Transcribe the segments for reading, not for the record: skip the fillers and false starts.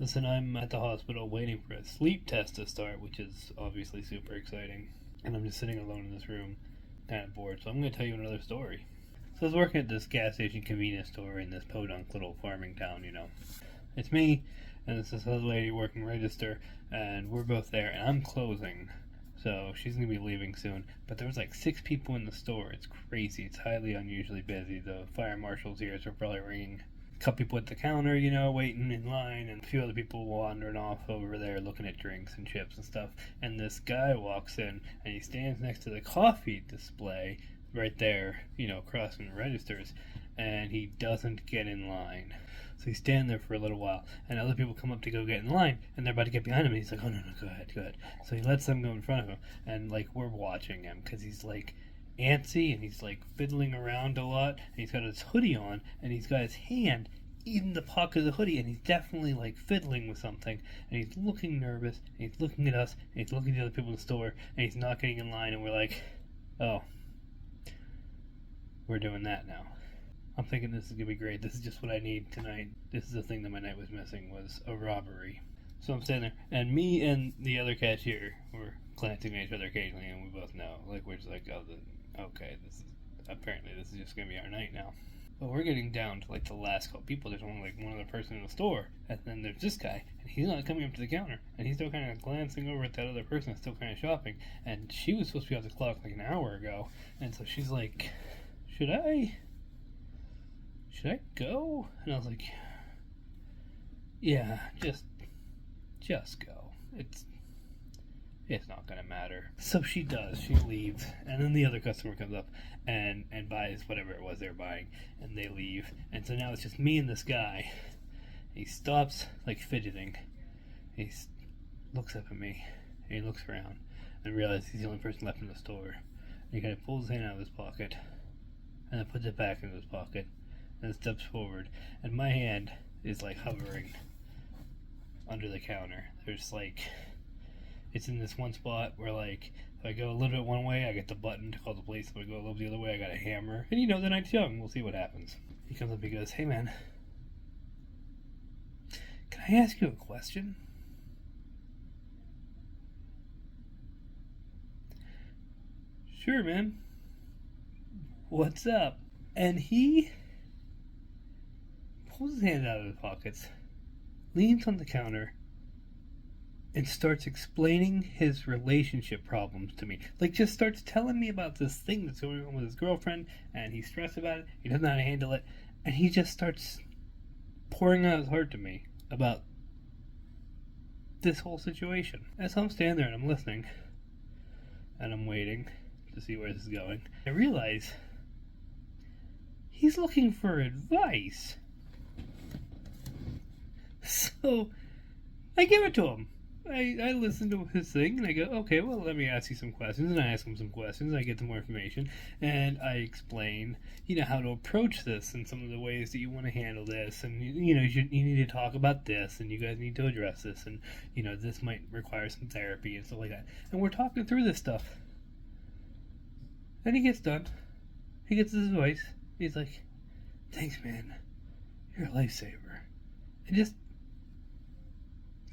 Listen, I'm at the hospital waiting for a sleep test to start, which is obviously super exciting. And I'm just sitting alone in this room, kind of bored. So I'm going to tell you another story. So I was working at this gas station convenience store in this podunk little farming town. It's me and this other lady working register, and we're both there, and I'm closing. So she's going to be leaving soon. But there was like 6 people in the store. It's crazy. It's highly unusually busy. The fire marshal's ears are probably ringing. A couple people at the counter, waiting in line, and a few other people wandering off over there looking at drinks and chips and stuff. And this guy walks in and he stands next to the coffee display right there, across from the registers, and he doesn't get in line. So he's standing there for a little while, and other people come up to go get in line, and they're about to get behind him, and he's like, oh, no, go ahead. So he lets them go in front of him, and, we're watching him, because he's, antsy, and he's, fiddling around a lot, and he's got his hoodie on, and he's got his hand in the pocket of the hoodie, and he's definitely, fiddling with something, and he's looking nervous, and he's looking at us, and he's looking at the other people in the store, and he's not getting in line, and we're like, oh, we're doing that now. I'm thinking this is going to be great. This is just what I need tonight. This is the thing that my night was missing, was a robbery. So I'm standing there, and me and the other cashier were glancing at each other occasionally, and we both know. We're just like, okay, apparently this is just going to be our night now. But we're getting down to, the last couple people. There's only, one other person in the store, and then there's this guy, and he's not coming up to the counter, and he's still kind of glancing over at that other person that's still kind of shopping, and she was supposed to be off the clock, an hour ago, and so she's like, should I go? And I was like, yeah, just go. It's not gonna matter. So she does. She leaves, and then the other customer comes up and buys whatever it was they're buying, and they leave. And so now it's just me and this guy. He stops, fidgeting. He looks up at me, and he looks around, and realizes he's the only person left in the store. And he kind of pulls his hand out of his pocket, and then puts it back into his pocket, and steps forward, and my hand is hovering under the counter. There's it's in this one spot where if I go a little bit one way, I get the button to call the police. If I go a little the other way, I got a hammer. And the night's young. We'll see what happens. He comes up and he goes, hey man, can I ask you a question? Sure, man. What's up? And he pulls his hand out of his pockets, leans on the counter, and starts explaining his relationship problems to me. Just starts telling me about this thing that's going on with his girlfriend, and he's stressed about it, he doesn't know how to handle it, and he just starts pouring out his heart to me about this whole situation. As I'm standing there and I'm listening, and I'm waiting to see where this is going, I realize he's looking for advice. So I give it to him. I listen to his thing, and I go, okay, well, let me ask you some questions. And I ask him some questions, and I get some more information, and I explain, how to approach this and some of the ways that you want to handle this, and, you need to talk about this, and you guys need to address this, and, this might require some therapy and stuff like that. And we're talking through this stuff. Then he gets done. He gets his advice. He's like, thanks, man. You're a lifesaver. And just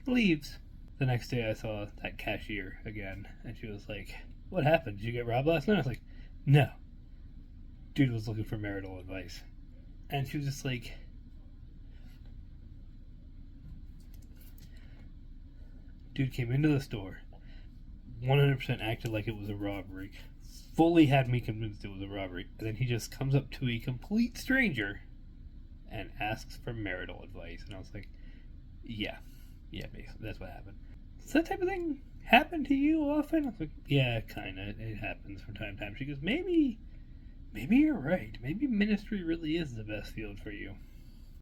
leaves. The next day I saw that cashier again, and she was like, what happened? Did you get robbed last night? I was like, no. Dude was looking for marital advice. And she was just like, dude came into the store, 100% acted like it was a robbery, fully had me convinced it was a robbery, and then he just comes up to a complete stranger and asks for marital advice. And I was like, yeah, basically, that's what happened. Does that type of thing happen to you often? I was like, yeah, kinda. It happens from time to time. She goes, maybe you're right. Maybe ministry really is the best field for you.